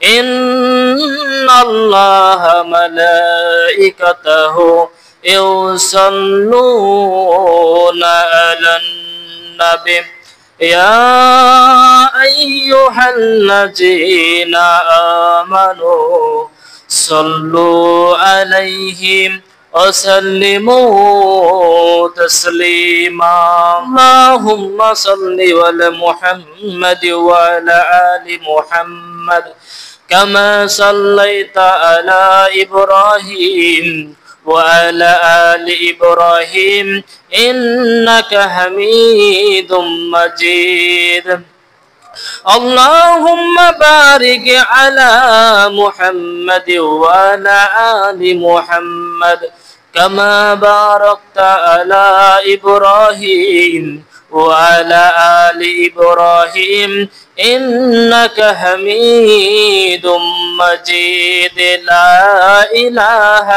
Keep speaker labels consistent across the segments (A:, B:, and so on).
A: ইন্নাল্লাহা মালাইকাতাহু ইউসাল্লুনা আলান নাবী ইয়া আইয়ুহাল্লাযীনা আমানু সাল্লু আলাইহি وسلموا تسليما اللهم صل على محمد وعلى آل محمد كما صليت على إبراهيم وعلى آل إبراهيم إنك حميد مجيد اللهم بارك على محمد وعلى آل محمد كما باركت على إبراهيم وعلى آل إبراهيم إنك حميد مجيد لا إله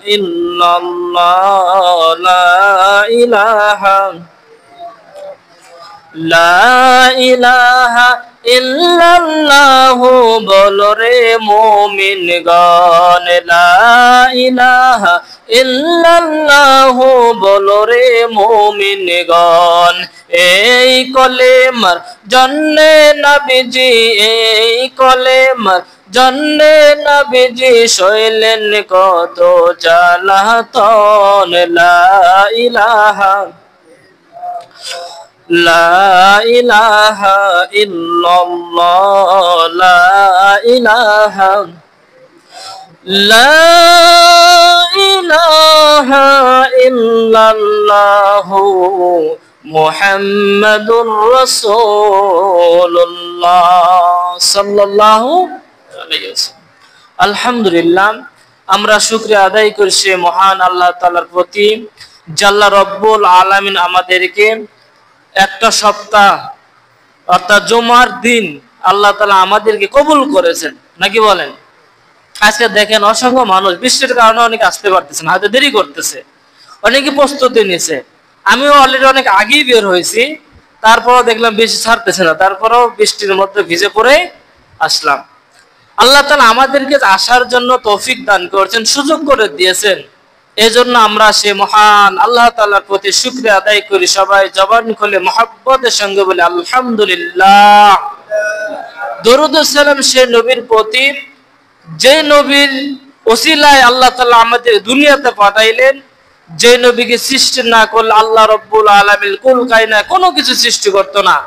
A: إلا الله لا إله إلا الله বলো রে মুমিনগণ লা ইলাহা ইল্লাল্লাহ বলো রে মুমিনগণ এই কলেমার জন্নে নবীজি এই কলেমার জন্নে নবীজি সইলেন কত জালাতন লা ইলাহা ইল্লাল্লাহ লা ইলাহা ইল্লাল্লাহ মুহাম্মাদুর রাসূলুল্লাহ সাল্লাল্লাহু আলাইহি ওয়াসাল্লাম। আলহামদুলিল্লাহ, আমরা শুকরিয়া আদায় করছি মহান আল্লাহ তাআলার প্রতি, জাল্লা রব্বুল আলামিন আমাদেরকে একটা সপ্তাহ অর্থাৎ জুমার দিন আল্লাহ তাআলা আমাদেরকে কবুল করেছেন, নাকি বলেন? আজকে দেখেন অসংখ্য মানুষ বৃষ্টির কারণে অনেক আসতে পারতেছে না, হয়তো দেরি করতেছে, অনেকে প্রস্তুতি নিছে। আমিও অলরেডি অনেক আগেই বের হয়েছি, তারপরও দেখলাম বৃষ্টি ছাড়তেছে না, তারপরেও বৃষ্টির মধ্যে ভিজে পড়ে আসলাম। আল্লাহ তাআলা আমাদেরকে আসার জন্য তৌফিক দান করেছেন, সুযোগ করে দিয়েছেন। এজন্য আমরা সে মহান আল্লাহ তাআলার প্রতি শুকরিয়া আদায় করি। সবাই জবান খুলে মহব্বতের সঙ্গে বলে আলহামদুলিল্লাহ। দরুদ ও সালাম সে নবীর প্রতি, যে নবীর ওসিলায় আল্লাহ তাআলা আমাদের দুনিয়াতে পাঠাইলেন, যে নবীকে সৃষ্টি না করলে আল্লাহ রব্বুল আলামিন কুল কায়নাত কোনো কিছু সৃষ্টি করতো না,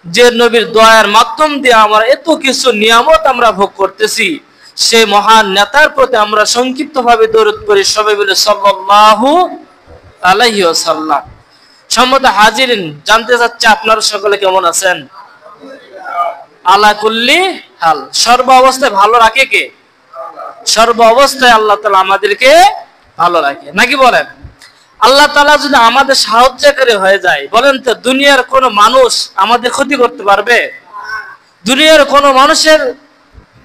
A: যে নবীর দয়ার মাধ্যম দিয়ে আমরা এত কিছু নিয়ামত আমরা ভোগ করতেছি, সেই মহান নেতার প্রতি আমরা সংক্ষিপ্তভাবে দরুদ পড়ি। সবাই বলে সাল্লাল্লাহু আলাইহি ওয়াসাল্লাম। সম্মানিত হাজিরিন, জানতে চাচ্ছি আপনারা সকলে কেমন আছেন? আলা কুল্লি হাল, সর্ব অবস্থায় ভালো রাখে কে? সর্ব অবস্থায় আল্লাহ তাআলা আমাদেরকে ভালো রাখে, নাকি বলেন? আল্লাহ তাআলা যদি আমাদের সাহায্যকারী হয়ে যায়, বলেন তো দুনিয়ার কোন মানুষ আমাদের ক্ষতি করতে পারবে? দুনিয়ার কোন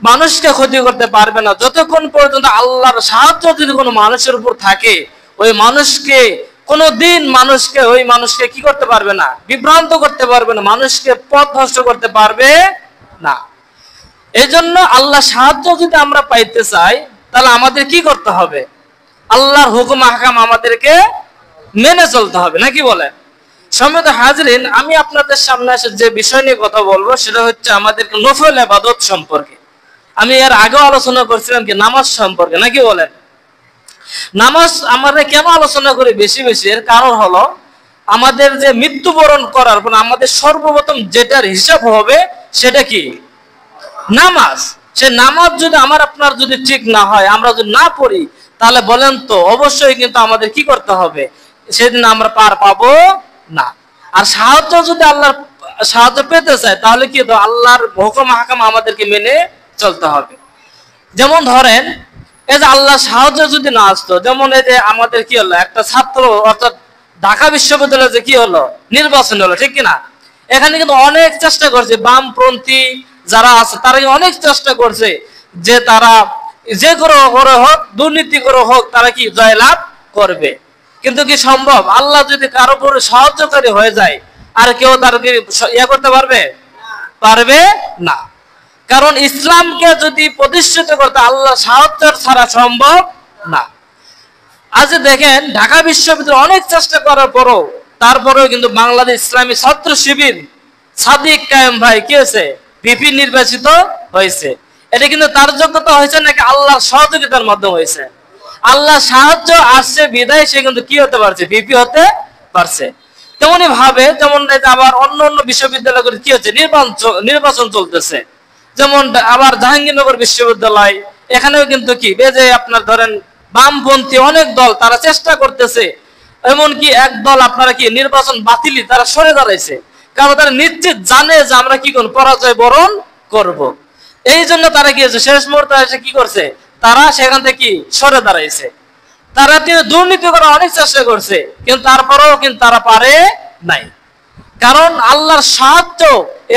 A: মানুষকে ক্ষতি করতে পারবে না যতক্ষণ পর্যন্ত আল্লাহর সাহায্য যদি কোনো মানুষের উপর থাকে। ওই মানুষকে কোনোদিন ওই মানুষকে কি করতে পারবে না? বিভ্রান্ত করতে পারবে না, মানুষকে পথ ভ্রষ্ট করতে পারবে না। এই জন্য আল্লাহ সাহায্য যদি আমরা পাইতে চাই, তাহলে আমাদের কি করতে হবে? আল্লাহর হুকুম আহকাম আমাদেরকে মেনে চলতে হবে, নাকি বলেন? সম্মানিত হাজিরিন, আমি আপনাদের সামনে এসে যে বিষয় নিয়ে কথা বলবো সেটা হচ্ছে আমাদেরকে নফল ইবাদত সম্পর্কে। আমি এর আগেও আলোচনা করছিলাম কি নামাজ সম্পর্কে, নাকি বলেন? নামাজ আমরা কেন আলোচনা করি বেশি বেশি, এর কারণ হলো আমাদের যে মৃত্যুবরণ করার পর আমাদের সর্বপ্রথম যেটার হিসাব হবে সেটা কি? নামাজ। সে নামাজ যদি আপনার যদি ঠিক না হয়, আমরা যদি না পড়ি, তাহলে বলেন তো অবশ্যই কিন্তু আমাদের কি করতে হবে? সেদিন আমরা পার পাবো না। আর সাহায্য যদি আল্লাহর সাহায্য পেতে চাই, তাহলে কি আল্লাহর হুকুম হাকাম আমাদেরকে মেনে চলতে হবে। যেমন ধরেন, এই যে আল্লাহ সাহায্য যদি না আসতো, যেমন এই যে আমাদের কি হলো, একটা ছাত্র অর্থাৎ ঢাকা বিশ্ববিদ্যালয়ে যে কি হলো, নির্বাচন হলো, ঠিক কিনা? এখানে কিন্তু অনেক চেষ্টা করছে, বামপন্থী যারা আছে তারা অনেক চেষ্টা করছে যে তারা যে করে হোক, দুর্নীতি করে হোক, তারা কি জয়লাভ করবে। কিন্তু কি সম্ভব? আল্লাহ যদি কারো উপর সাহায্যকারী হয়ে যায়, আর কেউ তারকে ইয়া করতে পারবে? পারবে না। কারণ ইসলামকে যদি প্রতিষ্ঠিত করতে আল্লাহ সাহায্য ছাড়া সম্ভব না। আজ দেখেন ঢাকা বিশ্ববিদ্যালয় অনেক চেষ্টা করার পরও তারপরেও কিন্তু বাংলাদেশ ইসলামী ছাত্র শিবির সাদিক কায়েম ভাই কি হয়েছে? ভিপি নির্বাচিত হয়েছে। এটা কিন্তু তার যোগ্যতা হয়েছে নাকি আল্লাহর সহযোগিতার মাধ্যমে হয়েছে? আল্লাহ সাহায্য আসছে বিদায় সে কিন্তু কি হতে পারছে? ভিপি হতে পারছে। তেমনি ভাবে যেমন আবার অন্য অন্য বিশ্ববিদ্যালয়গুলো কি হচ্ছে? নির্বাচন চলতেছে। যেমন আবার জাহাঙ্গীরনগর বিশ্ববিদ্যালয়, এখানেও কিন্তু কি যে আপনার ধরেন বামপন্থী অনেক দল তারা চেষ্টা করতেছে, এমনকি এক দল আপনারা কি নির্বাচন বাতিলি তারা সরে দাঁড়াইছে, কারণ তারা নিশ্চিত জানে যে আমরা কি করব, পরাজয় বরণ করব। এই জন্য তারা কি হয়েছে, শেষ মুহূর্তে এসে কি করছে, তারা সেখান থেকে কি সরে দাঁড়াইছে। তারা দুর্নীতি করার অনেক চেষ্টা করছে, কিন্তু তারপরেও কিন্তু তারা পারে নাই। কারণ আল্লাহর সাহায্য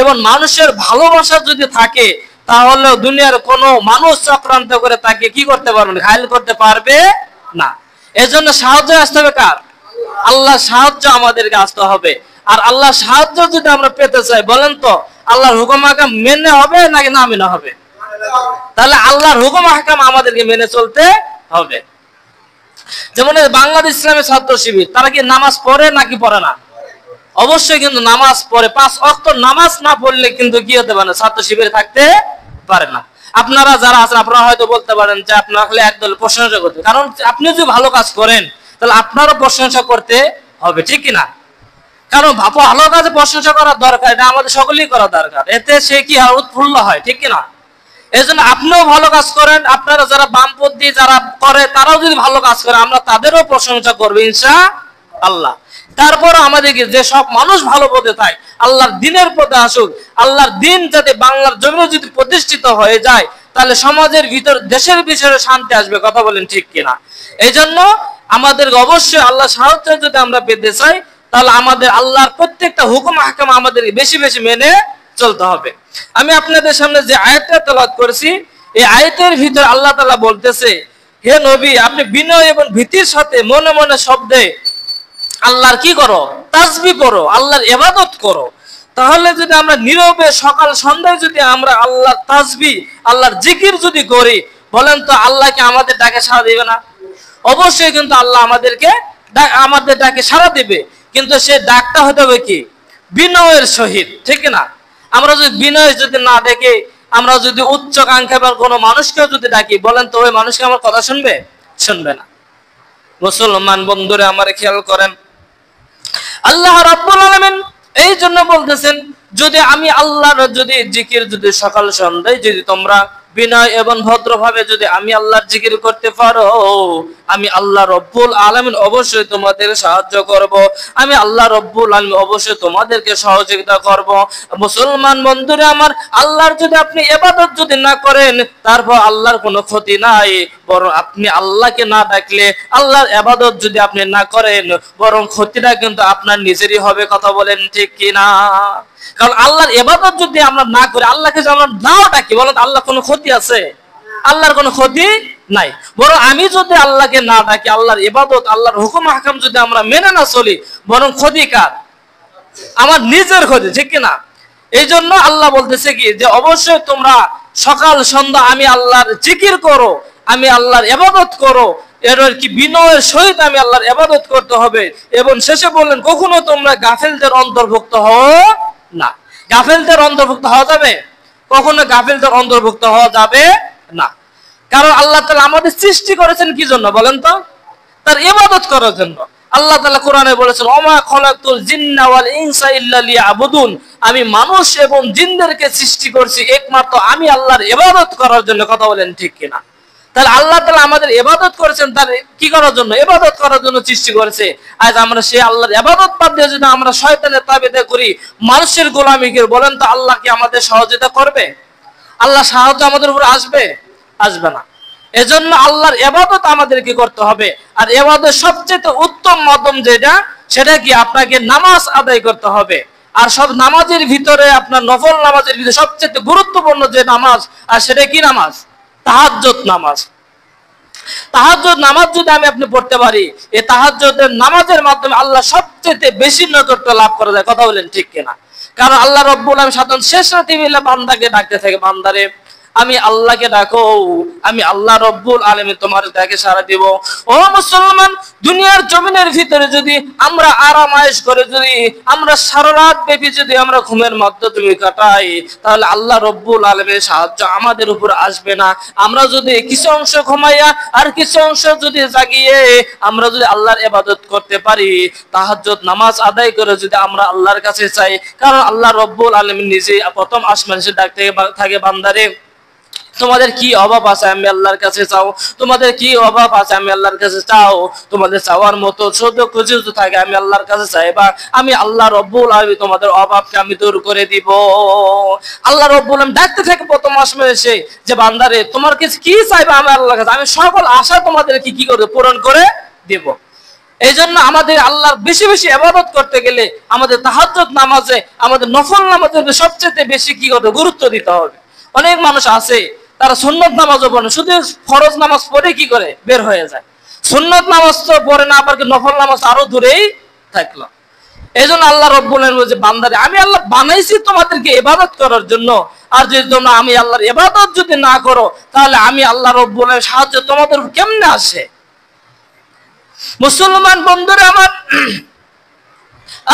A: এবং মানুষের ভালোবাসা যদি থাকে, তাহলে দুনিয়ার কোনো মানুষ চক্রান্ত করে তাকে কি করতে পারবে না, ঘায়েল করতে পারবে না। এজন্য সাহায্য আসতে হবে কার? আল্লাহ সাহায্য আমাদেরকে আসতে হবে। আর আল্লাহ সাহায্য যদি আমরা পেতে চাই, বলেন তো আল্লাহর হুকুম আহকাম মেনে হবে নাকি না মেনে হবে? তাহলে আল্লাহর হুকুম আহকাম আমাদেরকে মেনে চলতে হবে। যেমন বাংলাদেশ ইসলামী ছাত্র শিবির, তারা কি নামাজ পড়ে নাকি পড়ে না? অবশ্যই কিন্তু নামাজ পড়ে। 5 ওয়াক্ত নামাজ না পড়লে কিন্তু কি হতে পারে না, ছাত্র শিবিরে থাকতে পারে না। আপনারা যারা আছেন আপনারা হয়তো বলতে পারেন যে আপনারা খালি একদল প্রশংসা করতে, কারণ আপনি যদি ভালো কাজ করেন তাহলে আপনারও প্রশংসা করতে হবে, ঠিক কিনা? কারণ ভালো কাজে প্রশংসা করার দরকার, এটা আমাদের সকলেই করা দরকার, এতে সে কি হয়, উৎফুল্ল হয়, ঠিক কিনা? এই জন্য আপনিও ভালো কাজ করেন, আপনারা যারা বামপন্থী যারা করে তারাও যদি ভালো কাজ করে আমরা তাদেরও প্রশংসা করবো ইনশাআল্লাহ। তারপর আমাদেরকে যে সব মানুষ ভালো পথে থাকে, আল্লাহর দিনের পথে আসুক। আল্লাহর দিন যাতে বাংলার জমিনে যদি প্রতিষ্ঠিত হয়ে যায়, তাহলে সমাজের ভিতর দেশের ভিতরে শান্তি আসবে। কথা বলেন ঠিক কিনা? এই জন্য আমাদের অবশ্যই আল্লাহ সাহায্য যদি আমরা পেতে চাই, তাহলে আমাদের আল্লাহর প্রত্যেকটা হুকুম আহকাম আমাদের বেশি বেশি মেনে চলতে হবে। আমি আপনাদের সামনে যে আয়াতটা তেলাওয়াত করেছি, এই আয়াতের ভিতর আল্লাহ তাআলা বলতেছে, হে নবী আপনি বিনয় এবং ভীতির সাথে মনে মনে শব্দে আল্লাহর কি করো, তাসবিহ করো, আল্লাহর ইবাদত করো। তাহলে যদি আমরা নীরবে সকাল সন্ধ্যায় যদি আমরা আল্লাহর তাসবিহ আল্লাহর জিকির যদি করি, বলেন তো আল্লাহ কি আমাদের ডাকে সাড়া দিবে না? অবশ্যই কিন্তু আল্লাহ আমাদের ডাকে সাড়া দিবে, কিন্তু সে ডাকটা হতে হবে কি বিনয়ের সহিত, ঠিক না? আমরা যদি বিনয় যদি না দেখে আমরা যদি উচ্চ কাঙ্ক্ষার কোনো মানুষকে যদি ডাকি, বলেন তো ওই মানুষকে আমার কথা শুনবে? শুনবে না। মুসলমান বন্ধুরা আমার খেয়াল করেন, আল্লাহ রাব্বুল আলামিন এই জন্য বলতেছেন, যদি আমি আল্লাহর যদি জিকির যদি সকাল সন্ধ্যায় যদি তোমরা বিনয় এবং ভদ্রভাবে যদি আমি আল্লাহর জিকির করতে পারো, আমি আল্লাহ রব্বুল আলামিন অবশ্যই তোমাদের সাহায্য করব। আমি আল্লাহ রব্বুল আলামিন অবশ্যই তোমাদেরকে সহযোগিতা করব। মুসলমান বন্ধুরা আমার, আল্লাহর যদি আপনি ইবাদত যদি না করেন, তারপর আল্লাহর কোনো ক্ষতি নাই, বরং আপনি আল্লাহকে না ডাকলে, আল্লাহর ইবাদত যদি আপনি না করেন, বরং ক্ষতিটা কিন্তু আপনার নিজেরই হবে। কথা বলেন ঠিক কিনা? কারণ আল্লাহর ইবাদত যদি আমরা না করি, আল্লাহকে যদি আমরা নাও ডাকি, বলেন আল্লাহ কোনো ক্ষতি আছে? আল্লাহর কোনো ক্ষতি নাই। বরং আমি যদি আল্লাহকে না ডাকি, আল্লাহর ইবাদত আল্লাহর হুকুম আহকাম যদি আমরা মেনে না চলি, বরং ক্ষতি কার? আমার নিজের ক্ষতি, ঠিক কিনা? এই জন্য আল্লাহ বলতেছে কি, যে অবশ্যই তোমরা সকাল সন্ধ্যা আমি আল্লাহর জিকির করো, আমি আল্লাহর ইবাদত করো, এর কি বিনয়ের সহিত আমি আল্লাহর ইবাদত করতে হবে। এবং শেষে বললেন, কখনো তোমরা গাফেলদের অন্তর্ভুক্ত হও না। গাফেলদের অন্তর্ভুক্ত হওয়া যাবে? কখনো গাফেলদের অন্তর্ভুক্ত হওয়া যাবে না। কারণ আল্লাহ তাআলা আমাদের সৃষ্টি করেছেন কি জন্য বলেন তো? তার ইবাদত করার জন্য। আল্লাহ তাআলা কোরআনে বলেছেন, ওমা খলাকতুল জিন্না ওয়াল ইনসা ইল্লা লিয়াবুদুন, আমি মানুষ এবং জিনদেরকে সৃষ্টি করেছি একমাত্র আমি আল্লাহর ইবাদত করার জন্য। কথা বলেন ঠিক কিনা? তাহলে আল্লাহ তাআলা আমাদের ইবাদত করেছেন তার কি করার জন্য? ইবাদত করার জন্য সৃষ্টি করেছে। আজ আমরা সেই আল্লাহর ইবাদত বাদ দিয়ে যদি আমরা শয়তানের তাবেদা করি, মানুষের গোলামি করি, বলেন তো আল্লাহ কি আমাদের সহযোগিতা করবে? আল্লাহ সাহায্য আমাদের উপর আসবে? আসবে না। এজন্য আল্লাহর ইবাদত আমাদেরকে করতে হবে। আর ইবাদতের সবচেয়ে উত্তম মাধ্যম যেটা, সেটা কি আপনাকে নামাজ আদায় করতে হবে। আর সব নামাজের ভিতরে আপনার নফল নামাজের ভিতরে সবচেয়ে গুরুত্বপূর্ণ যে নামাজ, আর সেটা কি নামাজ? তাহাজ্জুদ নামাজ। তাহাজ্জুদ নামাজ যদি আমি আপনি পড়তে পারি, এই তাহাজ্জুদের নামাজের মাধ্যমে আল্লাহ সবচেয়ে বেশি নজরটা লাভ করা যায়। কথা বলেন ঠিক কিনা? কারণ আল্লাহ রব্বুল আলামিন সাধারণ শেষ রাতে মিলে বান্দাকে ডাকতে থাকে, বান্দারে আমি আল্লাহকে ডাকো, আমি আল্লাহ রব্বুল আলামিন তোমার ডাকে সাড়া দিব। ও মুসলমান, দুনিয়ার জমিনের ভিতরে যদি আমরা আরাম আয়েশ করে যদি আমরা সারা রাত ব্যাপী যদি আমরা ঘুমের মধ্যে তুমি কাটাই, তাহলে আল্লাহ রব্বুল আলামিনের সাহায্য আমাদের উপর আসবে না। আমরা যদি কিছু অংশ ঘুমাইয়া আর কিছু অংশ যদি জাগিয়ে আমরা যদি আল্লাহর ইবাদত করতে পারি, তাহাজ্জুদ নামাজ আদায় করে যদি আমরা আল্লাহর কাছে চাই, কারণ আল্লাহ রব্বুল আলামিন নিজে প্রথম আসমানে এসে ডাকতে থাকে, বান্দারে তোমাদের কি অভাব আছে আমি আল্লাহর কাছে চাও, তোমাদের কি অভাব আছে আমি আল্লাহর কাছে চাও, তোমাদের চাওয়ার মতো ছোট কিছু থাকে আমি আল্লাহর কাছে চাইবা, আমি আল্লাহ রব্বুল আলামিন তোমাদের অভাবকে আমি দূর করে দিব। আল্লাহ রব্বুল আলামিন ডাকতে থাকে প্রথম আসমানে এসে যে বান্দারে তোমার কাছে কি চাইবা আমি আল্লাহর কাছে, আমি সকল আশা তোমাদের কি করে পূরণ করে দেব। এই জন্য আমাদের আল্লাহর বেশি বেশি ইবাদত করতে গেলে আমাদের তাহাজ্জুদ নামাজে, আমাদের নফল নামাজে সবচেয়ে বেশি কি করতে গুরুত্ব দিতে হবে। অনেক মানুষ আছে তারা সুন্নত নামাজও পড়ে, শুধু ফরজ নামাজ পড়ে কি করে বের হয়ে যায়, সুন্নত নামাজ তো পড়ে না, আবার নফল নামাজ আরো দূরেই থাকলো। এই জন্য আল্লাহ রব্বুল আলামিন বলছে বান্দারে আমি আল্লাহ বানাইছি তোমাদেরকে ইবাদত করার জন্য, আর যদি তোমরা আমি আল্লাহর ইবাদত যদি না করো তাহলে আমি আল্লাহ রব্বুল আলামিন সাহায্য তোমাদের কেমনে আসে। মুসলমান বন্ধুরা আমার,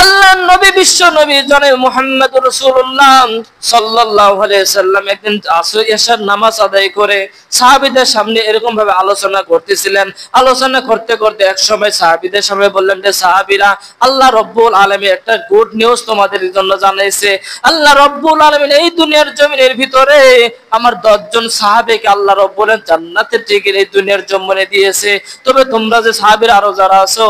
A: আল্লাহ নবী বিশ্ব নবী জনাব মুহাম্মদুর রাসূলুল্লাহ সাল্লাল্লাহু আলাইহি সাল্লাম একদিন আসর এশার নামাজ আদায় করে সাহাবীদের সামনে এরকম ভাবে আলোচনা করতেছিলেন। আলোচনা করতে করতে এক সময় সাহাবীদের সামনে বললেন যে সাহাবীরা, আল্লাহ রব্বুল আলামিন একটা গুড নিউজ তোমাদের জন্য জানাইছে। আল্লাহ রব্বুল আলামিন এই দুনিয়ার জমিনের ভিতরে আমার 10 জন সাহাবীকে আল্লাহ রব্বুল আলামিন জান্নাতের টিকিট এই দুনিয়ার জমিনে দিয়েছে। তবে তোমরা যে সাহাবীরা আরো যারা আছো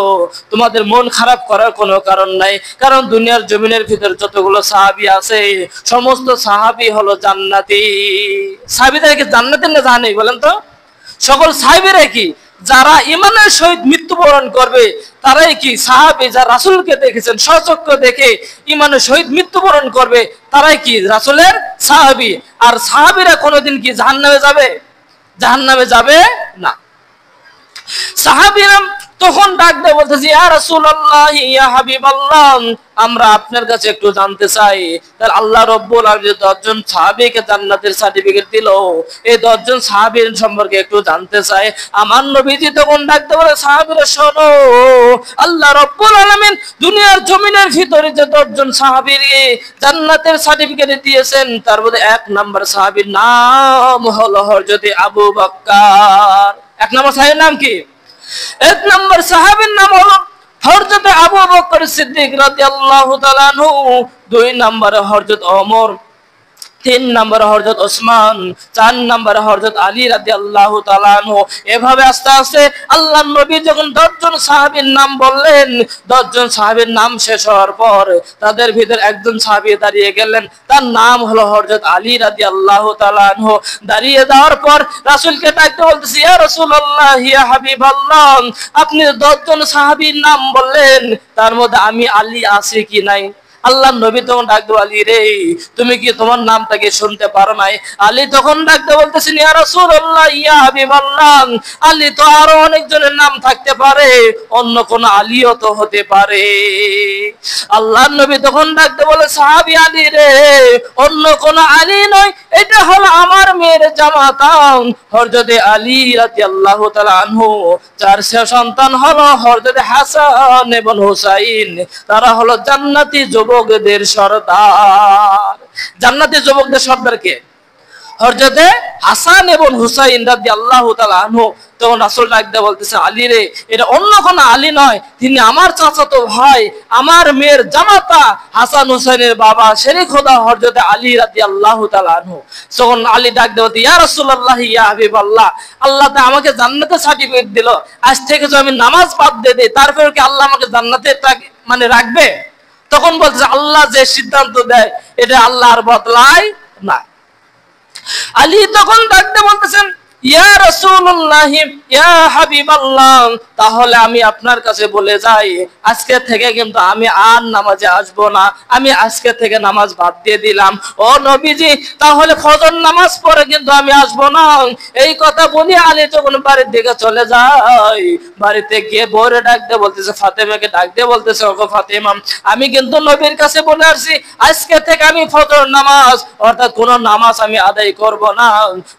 A: তোমাদের মন খারাপ করার কোনো কারণ নাই, কারণ দুনিয়ার জমিনের ভিতরে যতগুলো সাহাবী আছে সমস্ত সাহাবী হলো জান্নাতি। সাহাবীরা কি জান্নাতে না জানে বলেন তো? সকল সাহাবীরা কি যারা ঈমানের সহিত মৃত্যুবরণ করবে তারাই কি সাহাবী, যারা রাসূলকে দেখেছেন স্বচক্ষে দেখে ঈমানের সহিত মৃত্যুবরণ করবে তারাই কি রাসূলের সাহাবী। আর সাহাবীরা কোনোদিন কি জাহান্নামে যাবে? জাহান্নামে যাবে না। সাহাবীরা তখন ডাক দিয়ে বলতেছে ইয়া রাসূলুল্লাহ ইয়া হাবিবাল্লাহ, আমরা আপনার কাছে একটু জানতে চাই, তাহলে আল্লাহ রব্বুল আলামিন 10 জন সাহাবীকে জান্নাতের সার্টিফিকেট দিল, এই 10 জন সাহাবীর সম্পর্কে একটু জানতে চাই। আমার নবীজি তখন ডাক দিয়ে বলে সাহাবীরা শোনো, আল্লাহ রব্বুল আলামিন দুনিয়ার জমিনের ভিতরে যে 10 জন সাহাবীকে জান্নাতের সার্টিফিকেট দিয়েছেন তার মধ্যে 1 নাম্বার সাহাবীর নাম হলো হযরত আবু বকর। 1 নাম্বার সাহাবীর নাম কি? 1 নম্বর সাহাবীর নাম হলো হযরত আবু বকর সিদ্দিক রাদিয়াল্লাহু তাআলা আনহু, 2 নম্বরে হযরত ওমর, 3 নম্বরে হযরত ওসমান, 4 নম্বরে হযরত আলী রাদিয়াল্লাহু তাআলা আনহু। এভাবে আস্তে আস্তে আল্লাহর নবী যখন 10 জন সাহাবীর নাম বললেন, 10 জন সাহাবীর নাম শেষ হওয়ার পর তাদের ভিতর একজন সাহাবী দাঁড়িয়ে গেলেন, তার নাম হলো হযরত আলী রাদিয়াল্লাহু তাআলা আনহু। দাঁড়িয়ে যাওয়ার পর রাসূলকে ডাকতে বলতেছে ইয়া রাসূলুল্লাহ ইয়া হাবিবাল্লাহ, আপনি 10 জন সাহাবীর নাম বললেন, তার মধ্যে আমি আলী আছি কি নাই? আল্লাহ নবী তখন ডাকতে আলী রে তুমি কি তোমার নামটাকে শুনতে পারো নাই? আলী তখন ডাকতে বলতেছেন ইয়া রাসূলুল্লাহ ইয়া হাবিবাল্লাহ, আলী তো আরো অনেকজনের নাম থাকতে পারে, অন্য কোন আলীও তো হতে পারে। আল্লাহ নবী তখন ডাকতে বলে সাহাবী আলী রে অন্য কোন আলী নয়, এটা হলো আমার মেয়ের জামাতা হযরত আলী রাদিয়াল্লাহু তাআলা আনহু, যার সন্তান হলো হযরত হাসান এবং হুসাইন, তারা হলো জান্নাতি যুবকদের সর্দার। জান্নাতি যুবকদের সর্দার কে? হযরত হাসান এবং হুসাইন রাদিয়াল্লাহু তাআলা আনহু। তখন রাসূল ডাকতে বলতেছে আলী রে এটা অন্য কোন আলী নয়, তিনি আমার চাচাতো ভাই, আমার মেয়ের জামাতা হাসান হুসাইনের বাবা শরীক খোদা হযরত আলী রাদিয়াল্লাহু তাআলা আনহু। তখন আলী ডাকতে বলতে ইয়া রাসূলুল্লাহ ইয়া হাবিবাল্লাহ, আল্লাহ তা আমাকে জান্নাতের সার্টিফিকেট দিল, আজ থেকে যদি আমি নামাজ বাদ দিয়ে দেই তারপরে কি আল্লাহ আমাকে জান্নাতে মানে রাখবে? তখন বলতেছে আল্লাহ যে সিদ্ধান্ত দেয় এটা আল্লাহর বদলায় না। আলী তখন ডাকতে বলতেছেন ইয়া রাসূলুল্লাহ, ইয়া হাবিবাল্লাহ, তাহলে আমি আপনার কাছে বলে যাই, আজকে থেকে কিন্তু আমি আর নামাজে আসব না, আমি আজকে থেকে নামাজ বাদ দিয়ে দিলাম। ও নবীজি, তাহলে ফজর নামাজ পড়ে কিন্তু আমি আসব না। এই কথা বলি আলী যখন বাড়ির দিকে চলে যায়, বাড়িতে গিয়ে বউরে ডাক দিয়ে বলতেছে, ফাতেমাকে ডাক দিয়ে বলতেছে, ওগো ফাতেমা, আমি কিন্তু নবীর কাছে বলে আসছি আজকে থেকে আমি ফজর নামাজ অর্থাৎ কোন নামাজ আমি আদায় করব না।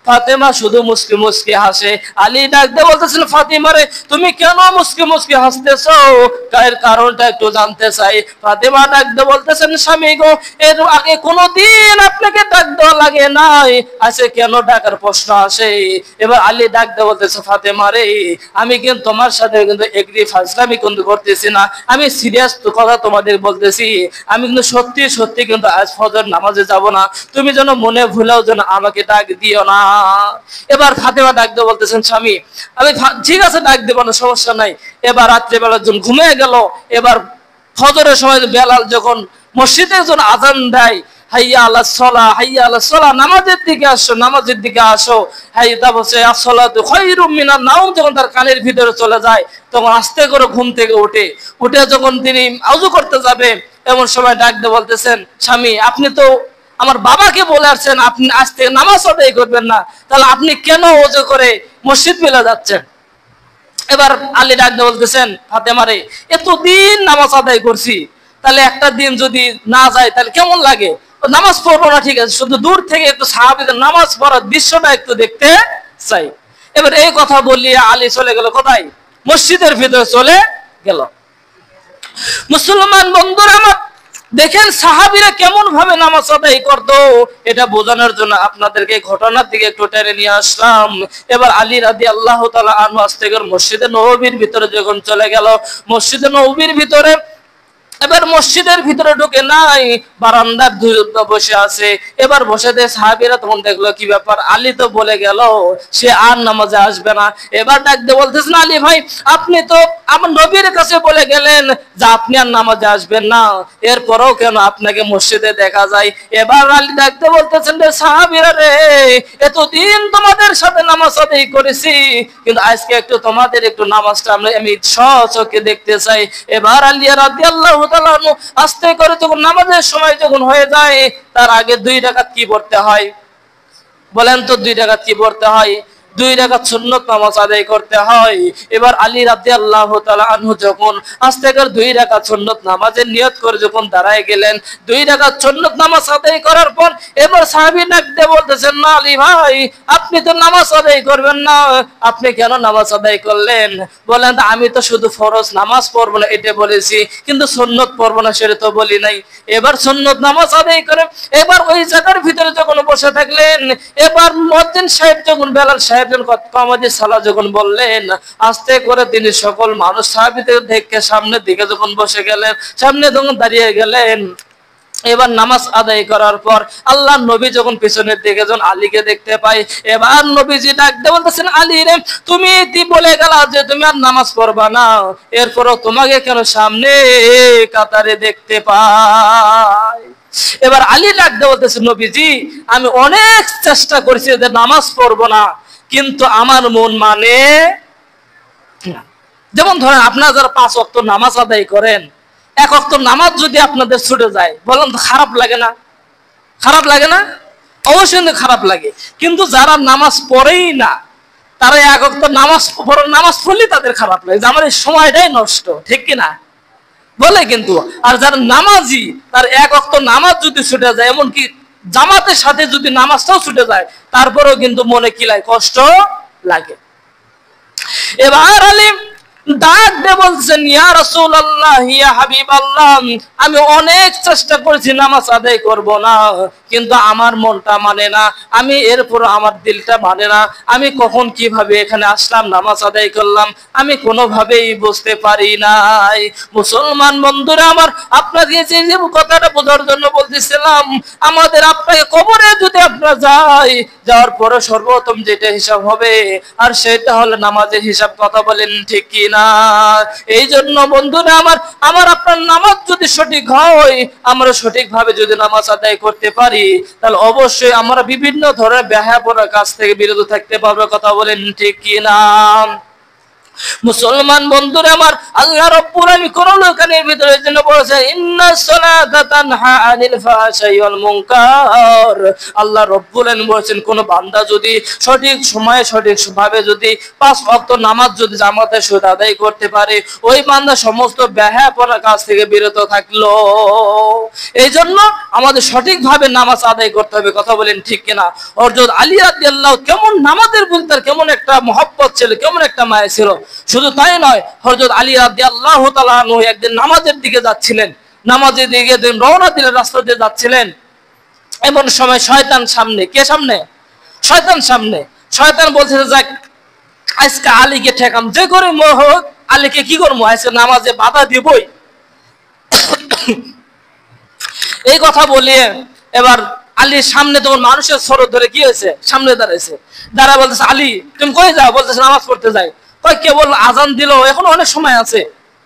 A: ফাতেমা শুধু মুস্কি মুস্কি হাসে। আলী ডাক দিয়ে বলতেছেন, ফাতেমা রে, তুমি কেন মুস্কি মুস্কি হাসতেছো? এর কারণটা একটু জানতে চাই। ফাতেমা ডাক দিয়ে বলতেছেন, স্বামী গো, এর আগে কোনোদিন আপনাকে ডাক দেওয়া লাগে নাই, আজকে কেন ডাকার প্রশ্ন আসে? এবার আলী ডাক দিয়ে বলতেছে, ফাতেমা রে, আমি কিন্তু তোমার সাথে কিন্তু এগ্রি ফাজলামি কিন্তু করতেছি না, আমি সিরিয়াস কথা তোমাদের বলতেছি, আমি কিন্তু সত্যি সত্যি কিন্তু আজ ফজর নামাজে যাব না, তুমি যেন মনে ভুলেও যেন আমাকে ডাক দিও না। এবার ফাতেমা ডাক দিয়ে বলতেছেন, স্বামী আমি ঠিক আছে ডাক দেবো না, সমস্যা নাই। এবার রাত্রেবেলা যখন ঘুমিয়ে গেল, এবার ফজরের সময় বেলাল যখন মসজিদে যখন আজান দেয়, হাইয়া আলাস সালাহ, হাইয়া আলাস সালাহ, নামাজের দিকে আসো, নামাজের দিকে আসো, হাইয়া বসে আসসালাতু খায়রুম মিনান নাওম, যখন তার কানের ভিতরে চলে যায়, তখন আস্তে করে ঘুম থেকে উঠে যখন তিনি ওযু করতে যাবে, এমন সময় ডাক দিয়ে বলতেছেন, স্বামী আপনি তো আমার বাবাকে বলে আসছেন আপনি আজ থেকে নামাজ আদায় করবেন না, তাহলে আপনি কেন ওযু করে মসজিদ মেলা যাচ্ছেন? এবার আলী ডাক দিয়ে বলতেছেন, ফাতেমা রে, এতদিন নামাজ আদায় করছি, তাহলে একটা দিন যদি না যায় তাহলে কেমন লাগে? নামাজ পড়বো না ঠিক আছে, শুধু দূর থেকে একটু সাহাবীদের নামাজ পড়ার দৃশ্যটা একটু দেখতে চাই। এবার এই কথা বলিয়ে আলী চলে গেল কোথায়? মসজিদের ভিতরে চলে গেল। মুসলমান বন্ধুরা আমার, দেখেন সাহাবীরা কেমন ভাবে নামাজ আদায় করতো, এটা বোঝানোর জন্য আপনাদেরকে ঘটনার দিকে একটু টেনে নিয়ে আসলাম। এবার আলী রাদিয়াল্লাহু তাআলা আনহু আস্তে করে মসজিদে নববীর ভিতরে যখন চলে গেল, মসজিদে নববীর ভিতরে এবার মসজিদের ভিতরে ঢুকে নাই, বারান্দার বসে আছে। এবার বসে দিয়ে সাহাবীরা তখন দেখলো কি ব্যাপার, আলী তো বলে গেল সে আর নামাজে আসবে না। এবার ডাক দিয়ে বলতেছেন, আলী ভাই, আপনি তো আমার নবীর কাছে বলে গেলেন যে আপনি আর নামাজে আসবেন না, এরপরেও কেন আপনাকে মসজিদে দেখা যায়? এবার আলী ডাক দিয়ে বলতেছেন, রে সাহাবীরা রে, এতদিন তোমাদের সাথে নামাজ আদায় করেছি, কিন্তু আজকে একটু তোমাদের একটু নামাজটা আমি স্বচক্ষে দেখতে চাই। এবার আলী রাদিয়াল্লাহু তাআলা আস্তে করে যখন নামাজের সময় যখন হয়ে যায়, তার আগে 2 রাকাত কি পড়তে হয় বলেন তো? 2 রাকাত কি পড়তে হয়? 2 রাকাত সুন্নত নামাজ আদায় করতে হয়। এবার আলী রাদিয়াল্লাহু তাআলা আনহু যখন আস্তে করে 2 রাকাত সুন্নত নামাজের নিয়ত করে যখন দাঁড়ায় গেলেন, 2 রাকাত সুন্নত নামাজ আদায় করার পর এবার সাহাবী ডাক দিয়ে বলতেছেন, না আলী ভাই, আপনি তো নামাজ আদায় করবেন না, আপনি কেন নামাজ আদায় করলেন? বলেন, আমি তো শুধু ফরজ নামাজ পড়বো না এটা বলেছি, কিন্তু সুন্নত পড়বো না সেটা তো বলি নাই। এবার সুন্নত নামাজ আদায় করে এবার ওই জায়গার ভিতরে যখন বসে থাকলেন, এবার মুয়াজ্জিন সাহেব যখন বেলাল সাহেব যখন কামাজি সালাহ যখন বললেন, আস্তে করে তিনি সকল মানুষ সাহাবীদের দেখে সামনের দিকে যখন বসে গেলেন, সামনে যখন দাঁড়িয়ে গেলেন, এবার নামাজ আদায় করার পর আল্লাহ নবী যখন পিছনের দিকে যখন আলীকে দেখতে পাই, এবার নবীজি ডাক দিয়ে বলতেছেন, আলী রে, তুমি বলে গেলা যে তুমি আর নামাজ পড়বা না, এরপরও তোমাকে কেন সামনে কাতারে দেখতে পাই? এবার আলী ডাক দিয়ে বলতেছেন, নবীজি, আমি অনেক চেষ্টা করেছি যে নামাজ পড়বো না, কিন্তু আমার মন মানে না। যেমন ধরেন আপনারা যারা 5 ওয়াক্ত নামাজ আদায় করেন, 1 ওয়াক্ত নামাজ যদি আপনাদের ছুটে যায়, বলেন তো খারাপ লাগে না? খারাপ লাগে না? অবশ্যই খারাপ লাগে। কিন্তু যারা নামাজ পড়েই না, তারা 1 ওয়াক্ত নামাজ পড়লে তাদের খারাপ লাগে যে আমার এই সময়টাই নষ্ট, ঠিক কিনা বলে। কিন্তু আর যারা নামাজি, তার 1 ওয়াক্ত নামাজ যদি ছুটে যায়, এমনকি জামাতের সাথে যদি নামাজটাও ছুটে যায়, তারপরেও কিন্তু মনে কি লাগে? কষ্ট লাগে। এবার আলী ডাক দিয়ে বলছেন, ইয়া রাসূলুল্লাহ, ইয়া হাবিবাল্লাহ, আমি অনেক চেষ্টা করেছি নামাজ আদায় করব না, কিন্তু আমার মনটা মানে না, আমি এরপর আমার দিলটা মানে না, আমি কখন কিভাবে এখানে আসলাম, নামাজ আদায় করলাম, আমি কোনোভাবেই বুঝতে পারি নাই। মুসলমান বন্ধুরা আমার, আপনাকে যে কথাটা বোঝার জন্য বলতেছিলাম, আমাদের আপনাকে কবরে যদি আপনারা যাওয়ার পরে সর্বপ্রথম যেটা হিসাব হবে, আর সেটা হলো নামাজের হিসাব। কথা বলেন ঠিক কি না? এই জন্য বন্ধুরা আমার, আপনার নামাজ যদি সঠিক হয়, আমরা সঠিকভাবে যদি নামাজ আদায় করতে পারি, পারি, তাহলে অবশ্যই আমরা বিভিন্ন ধরনের বেহায়াপনার কাছ থেকে বিরত থাকতে পারবো। কথা বলেন ঠিক কি না? মুসলমান বন্ধুরা আমার, আল্লাহ রাব্বুল আলামিন কোরআন কারীমের ভিতরে জন্য বলেছেন ইন্নাস সালাতা তানহা আনিল ফাহশাই ওয়াল মুনকার। আল্লাহ রাব্বুল আলামিন বলেছেন কোন বান্দা যদি সঠিক সময়ে সঠিকভাবে যদি 5 ওয়াক্ত নামাজ যদি জামাতের সাথে আদায় করতে পারে, ওই বান্দা সমস্ত বেহায়াপনার কাছ থেকে বিরত থাকলো। এই জন্য আমাদের সঠিকভাবে নামাজ আদায় করতে হবে। কথা বলেন ঠিক কিনা? হযরত আলী রাদিয়াল্লাহু কেমন নামাজের প্রতি তার কেমন একটা মহব্বত ছিল, কেমন একটা মায়া ছিল। শুধু তাই নয়, হযরত আলী রাদিয়াল্লাহু তাআলা আনহু একদিন নামাজের দিকে যাচ্ছিলেন, নামাজের দিকে রওনা দিলেন, রাস্তা দিয়ে যাচ্ছিলেন। এমন সময় শয়তান সামনে, কে সামনে? শয়তান সামনে। শয়তান বলছে যাক আজকে আলীকে ঠেকাম, যে করে হোক আলীকে কি করবো, আজকে নামাজে বাধা দিবই। এই কথা বলিয়ে এবার আলীর সামনে তখন মানুষের স্বর ধরে কি হয়েছে, সামনে দাঁড়াইছে। দাঁড়া বলতেছে আলী তুমি কই যাও? বলতেছে নামাজ পড়তে যাই। কই কেবল আজান দিল, এখন অনেক সময় আছে,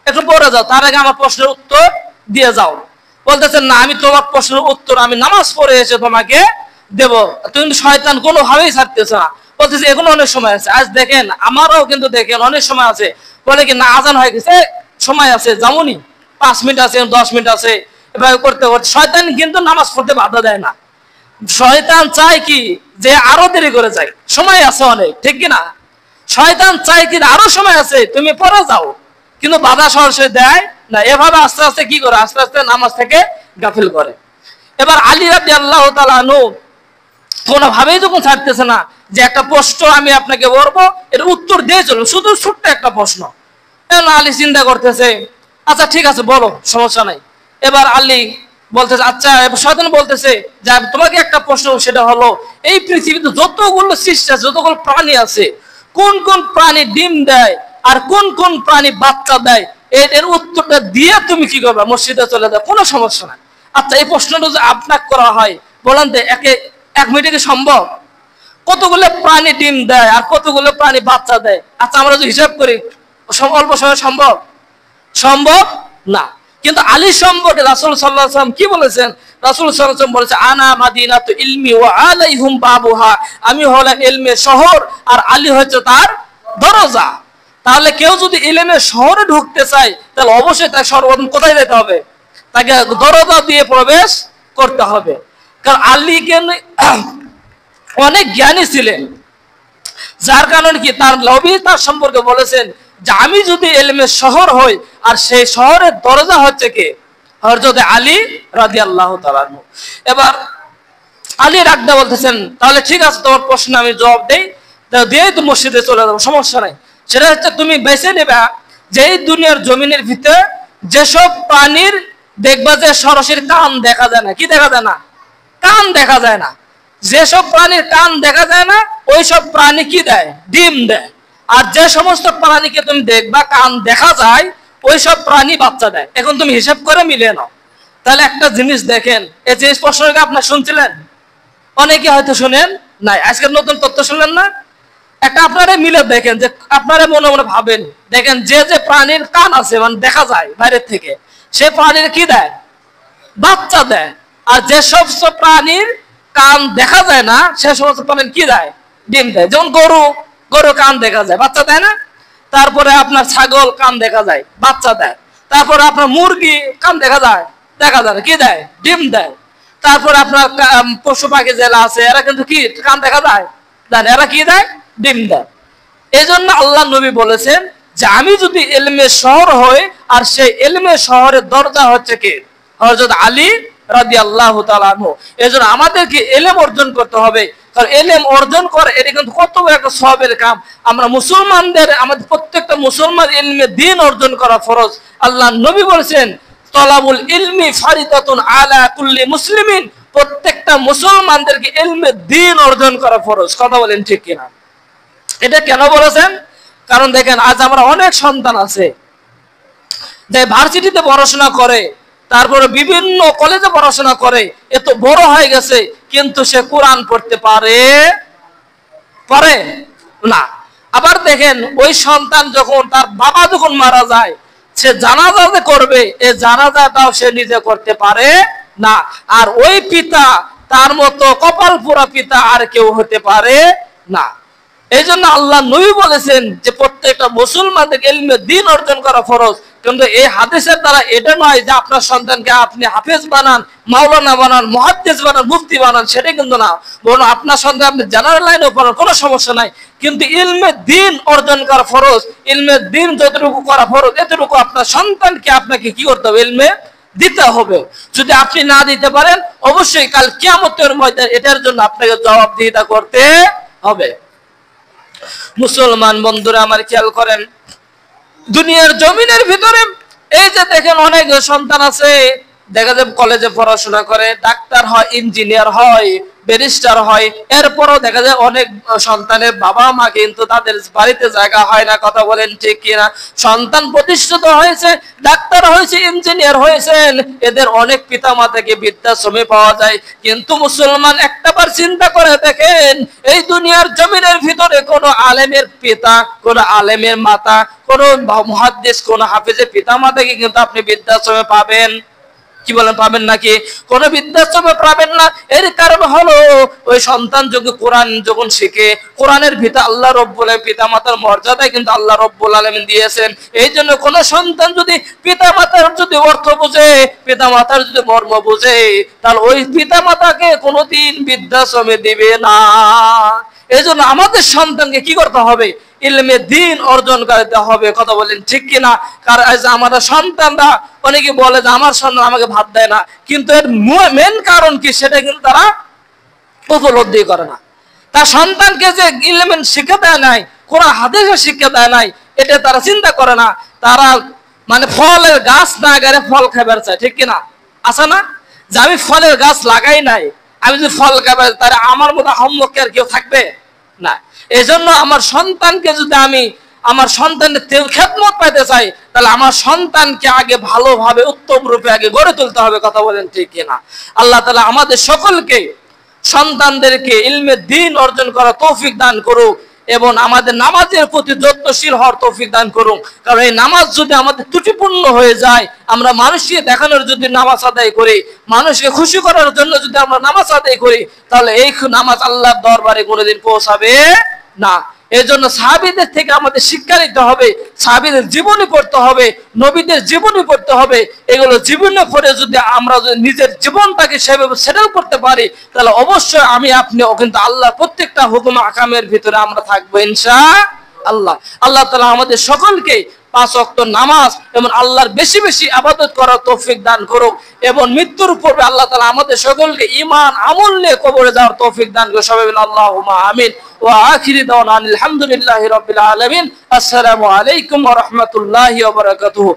A: একটু পরে যাও, তার আগে আমার প্রশ্নের উত্তর দিয়ে যাও। বলতেছেন না, আমি তোমার প্রশ্নের উত্তর আমি নামাজ পড়ে এসে তোমাকে দেব। তুমি শয়তান কোনোভাবেই ছাড়তেছে না। বলতেছে এখনো অনেক সময় আছে। আজ দেখেন আমারও কিন্তু দেখেন অনেক সময় আছে। বলে কি না আজান হয়ে গেছে, সময় আছে, যাবনি, 5 মিনিট আছে, 10 মিনিট আছে, এভাবে করতে করতে শয়তান কিন্তু নামাজ পড়তে বাধা দেয় না। শয়তান চায় কি যে আরো দেরি করে যায়, সময় আছে অনেক, ঠিক কিনা? শয়তান চায় কি আরো সময় আছে, তুমি পরে যাও, কিন্তু বাধা সরাসরি দেয় না। এভাবে আস্তে আস্তে কি করে, আস্তে আস্তে নামাজ থেকে গাফিল করে। এবার আলী রাদিয়াল্লাহু তাআলা আনহু কোনোভাবেই যখন ছাড়তেছে না যে একটা প্রশ্ন আমি আপনাকে বলবো, এর উত্তর দিয়ে চলো, শুধু ছোট্ট একটা প্রশ্ন। আলী চিন্তা করতেছে, আচ্ছা ঠিক আছে বলো, সমস্যা নাই। এবার আলী বলতেছে আচ্ছা, শয়তান বলতেছে যে তোমাকে একটা প্রশ্ন, সেটা হলো এই পৃথিবীতে যতগুলো সৃষ্টি আছে, যতগুলো প্রাণী আছে, কোন কোন প্রাণী ডিম দেয় আর কোন কোন প্রাণী বাচ্চা দেয়, এর উত্তরটা দিয়ে তুমি কি করবে, মসজিদে চলে যাও, কোনো সমস্যা নাই। আচ্ছা এই প্রশ্নটা যদি আপনাকে করা হয়, বলেন তো 1 মিনিটে কি সম্ভব? কতগুলো প্রাণী ডিম দেয় আর কতগুলো প্রাণী বাচ্চা দেয়? আচ্ছা আমরা যদি হিসাব করি, অল্প সময় সম্ভব? সম্ভব না। কিন্তু আলী সম্পর্কে রাসূল সাল্লাল্লাহু আলাইহি ওয়াসাল্লাম কি বলেছেন? রাসূল সাল্লাল্লাহু আলাইহি ওয়াসাল্লাম বলেছে আনা মাদিনাতু ইলমি ওয়া আলাইহুম বাবুহা। আমি হলাম ইলমের শহর আর আলী হচ্ছে তার দরজা। তাহলে কেউ যদি ইলমের শহরে ঢুকতে চায়, তাহলে অবশ্যই তাকে সর্বপ্রথম কোথায় যেতে হবে? তাকে দরজা দিয়ে প্রবেশ করতে হবে। কারণ আলী অনেক জ্ঞানী ছিলেন, যার কারণে কি তার নবী তার সম্পর্কে বলেছেন যে আমি যদি ইলমের শহর হই, আর সেই শহরের দরজা হচ্ছে কে? হযরত আলী রাদিয়াল্লাহু তাআলা আনহু। এবার আলী রাগদা বলতেছেন তাহলে ঠিক আছে, তোমার প্রশ্ন আমি জবাব দেই, দিয়েই তো মসজিদে চলে যাবো, সমস্যা নাই। সেটা হচ্ছে তুমি বেছে নেবা যে এই দুনিয়ার জমিনের ভিতরে যেসব প্রাণীর দেখবা যে সরাসরি কান দেখা যায় না, কি দেখা যায় না? কান দেখা যায় না। যেসব প্রাণীর কান দেখা যায় না, ওই সব প্রাণী কি দেয়? ডিম দেয়। আর যে সমস্ত প্রাণীকে তুমি দেখবা কান দেখা যায়, ওই সব প্রাণী বাচ্চা দেয়। এখন তুমি হিসাব করে মিলিয়ে নাও। তাহলে একটা জিনিস দেখেন, এই যে প্রশ্নটা আপনার শুনছিলেন, অনেকে হয়তো শুনেন নাই, আজকের নতুন তথ্য শুনলেন না। একটা আপনারা মিলে দেখেন, যে আপনারা মনে মনে ভাবেন, দেখেন যে যে প্রাণীর কান আছে মানে দেখা যায় বাইরের থেকে, সে প্রাণীর কি দেয়? বাচ্চা দেয়। আর যে সমস্ত প্রাণীর কান দেখা যায় না, সে সমস্ত প্রাণীর কি দেয়? ডিম দেয়। যেমন গরু কান দেখা যায়, বাচ্চা দেয় না? তারপরে আপনার ছাগল কান দেখা যায়, বাচ্চা দেয়। তারপরে আপনার মুরগি কান দেখা যায় না, কি দেয়? ডিম দেয়। তারপরে আপনার পশু পাখি যেটা আছে, এরা কিন্তু কি কান দেখা যায়, এরা কি দেয়? ডিম দেয়। এই জন্য আল্লাহ নবী বলেছেন যে আমি যদি ইলমের শহর হই, আর সেই ইলমের শহরের দরজা হচ্ছে কে? হযরত আলী রাদিয়াল্লাহু তাআলা আনহু। এজন্য আমাদেরকে ইলম অর্জন করতে হবে। কারণ ইলম অর্জন করে এটা কিন্তু কত বড় একটা সওয়াবের কাম। আমরা মুসলমানদের, আমাদের প্রত্যেকটা মুসলমান ইলমে দ্বীন অর্জন করা ফরজ। আল্লাহ নবী বলেছেন তলাবুল ইলমি ফারিদাতুন আলা কুল্লি মুসলিমিন। প্রত্যেকটা মুসলমানদেরকে ইলমে দ্বীন অর্জন করা ফরজ। কথা বলেন ঠিক কিনা? এটা কেন বলেছেন? কারণ দেখেন আজ আমরা অনেক সন্তান আছে যে ভার্সিটিতে পড়াশোনা করে, তারপরে বিভিন্ন কলেজে পড়াশোনা করে, এত বড় হয়ে গেছে, কিন্তু সে কোরআন পড়তে পারে না। আবার দেখেন ওই সন্তান যখন তার বাবা যখন মারা যায়, সে জানাজা যে করবে, এই জানাজাটাও সে নিজে করতে পারে না। আর ওই পিতা তার মতো কপাল পোড়া পিতা আর কেউ হতে পারে না। এই জন্য আল্লাহ নবী বলেছেন যে প্রত্যেকটা মুসলমানদের ইলমে দ্বীন অর্জন করা ফরজ। কিন্তু এই হাদিসের দ্বারা এটা নয় যে আপনার সন্তানকে আপনি হাফেজ বানান, মাওলানা বানান, মুহাদ্দিস বানান, মুফতি বানান, সেটা কিন্তু না। বরং আপনার সন্তান আপনি জেনারেল লাইনেও পড়ান, কোনো সমস্যা নাই, কিন্তু ইলমে দ্বীন অর্জন করা ফরজ। ইলমে দ্বীন যতটুকু করা ফরজ, এতটুকু আপনার সন্তানকে আপনাকে কি করতে হবে? ইলমে দিতে হবে। যদি আপনি না দিতে পারেন, অবশ্যই কাল কিয়ামতের ময়দানে এটার জন্য আপনাকে জবাবদিহিতা করতে হবে। মুসলমান বন্ধুরা আমার, খেয়াল করেন, দুনিয়ার জমিনের ভিতরে এই যে দেখেন অনেক সন্তান আছে, দেখা যায় কলেজে পড়াশোনা করে, ডাক্তার হয়, ইঞ্জিনিয়ার হয়, ব্যারিস্টার হয়, এরপরও দেখা যায় অনেক সন্তানের বাবা মা কিন্তু তাদের বাড়িতে জায়গা হয় না। কথা বলেন ঠিক কিনা? সন্তান প্রতিষ্ঠিত হয়েছে, ডাক্তার হয়েছে, ইঞ্জিনিয়ার হয়েছেন, এদের অনেক পিতা মাতাকে বৃদ্ধাশ্রমে পাওয়া যায়। কিন্তু মুসলমান একটাবার চিন্তা করে দেখেন, এই দুনিয়ার জমিনের ভিতরে কোন আলেমের পিতা, কোন আলেমের মাতা, কোন মুহাদ্দিস, কোন হাফেজের পিতা মাতাকে কিন্তু আপনি বৃদ্ধাশ্রমে পাবেন? কি বলেন, পাবেন নাকি? কোন বৃদ্ধাশ্রমে পাবেন না। এর কারণ হলো ওই সন্তান যখন কোরআন যখন শিখে, কোরআনের ভিতরে আল্লাহ রব্বুল আলামিন পিতা মাতার মর্যাদায় কিন্তু আল্লাহ রব্বুল আলামিন দিয়েছেন। এই জন্য কোন সন্তান যদি পিতা মাতার যদি অর্থ বুঝে, পিতা মাতার যদি মর্ম বুঝে, তাহলে ওই পিতা মাতাকে কোনোদিন বৃদ্ধাশ্রমে দিবে না। এই জন্য আমাদের সন্তানকে কি করতে হবে? ইলমে দ্বীন অর্জন করতে হবে। কথা বলেন ঠিক কিনা? কারণ আমাদের সন্তানরা, অনেকে বলে যে আমার সন্তান আমাকে ভাত দেয় না, কিন্তু এর মেন কারণ কি সেটা কিন্তু তারা উপলব্ধি করে না। তার সন্তানকে যে ইলমে শিক্ষা দেয় নাই, কোন হাদিসের শিক্ষা দেয় নাই, এটা তারা চিন্তা করে না। তারা মানে ফলের গাছ না গায়ে ফল খাবার চায়, ঠিক কিনা? আছে না যে আমি ফলের গাছ লাগাই নাই, আমি যদি ফল খাবার, তাহলে আমার মতো আহম্মক আর কেউ থাকবে না। এজন্য আমার সন্তানকে যদি আমি আমার সন্তানের খেদমত পাইতে চাই, তাহলে আমার সন্তানকে আগে ভালোভাবে উত্তম রূপে আগে গড়ে তুলতে হবে। কথা বলেন ঠিক কিনা? আল্লাহ তাআলা আমাদের সকলকে সন্তানদেরকে ইলমে দ্বীন অর্জন করার তৌফিক দান করুক এবং আমাদের নামাজের প্রতি যত্নশীল হওয়ার তৌফিক দান করুন। কারণ এই নামাজ যদি আমাদের ত্রুটিপূর্ণ হয়ে যায়, আমরা মানুষকে দেখানোর যদি নামাজ আদায় করি, মানুষকে খুশি করার জন্য যদি আমরা নামাজ আদায় করি, তাহলে এই নামাজ আল্লাহর দরবারে কোনোদিন পৌঁছাবে না। এই জন্য সাহাবীদের থেকে আমাদের শিক্ষা নিতে হবে, সাহাবীদের জীবনী পড়তে হবে, নবীদের জীবনী পড়তে হবে। এগুলো জীবনে পড়ে যদি আমরা যদি নিজের জীবনটাকে সেভাবে সেটেল করতে পারি, তাহলে অবশ্যই আমি আপনিও কিন্তু আল্লাহর প্রত্যেকটা হুকুম আকামের ভিতরে আমরা থাকবো ইনশাআল্লাহ। আল্লাহ তাআলা আমাদের সকলকে 5 ওয়াক্ত নামাজ এবং আল্লাহর বেশি বেশি ইবাদত করার তৌফিক দান করুক এবং মৃত্যুর পূর্বে আল্লাহ তাআলা আমাদের সকলকে ঈমান আমল নিয়ে কবরে যাওয়ার তৌফিক দান করুক। সবাই বলেন আল্লাহুম্মা আমিন। ওয়া আখিরি দাওয়ানা আলহামদুলিল্লাহি রাব্বিল আলামিন। আসসালামু আলাইকুম ওয়া রাহমাতুল্লাহি ওয়া বারাকাতুহু।